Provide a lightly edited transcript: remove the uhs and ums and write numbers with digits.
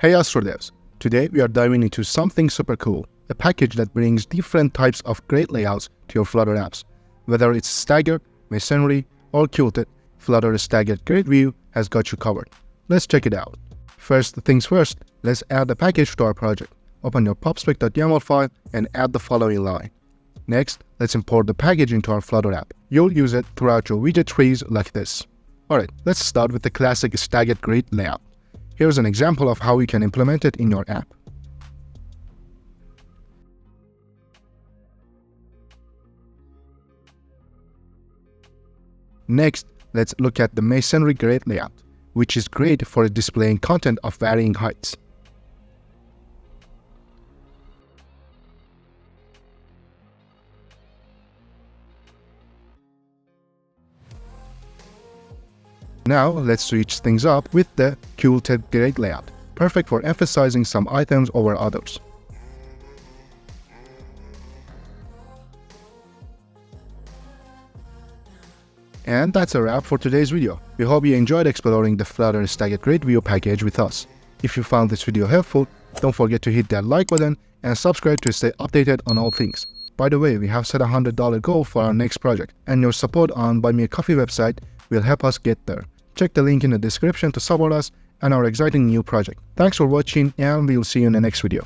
Hey Astrodevs! Today we are diving into something super cool, a package that brings different types of grid layouts to your Flutter apps. Whether it's staggered, masonry, or quilted, Flutter Staggered Grid View has got you covered. Let's check it out. First things first, let's add the package to our project. Open your popspec.yaml file and add the following line. Next, let's import the package into our Flutter app. You'll use it throughout your widget trees like this. Alright, let's start with the classic staggered grid layout. Here's an example of how you can implement it in your app. Next, let's look at the masonry grid layout, which is great for displaying content of varying heights. Now let's switch things up with the quilted grid layout, perfect for emphasizing some items over others. And that's a wrap for today's video. We hope you enjoyed exploring the Flutter Staggered Grid View package with us. If you found this video helpful, don't forget to hit that like button and subscribe to stay updated on all things. By the way, we have set a $100 goal for our next project, and your support on Buy Me a Coffee website will help us get there. Check the link in the description to support us and our exciting new project. Thanks for watching, and we'll see you in the next video.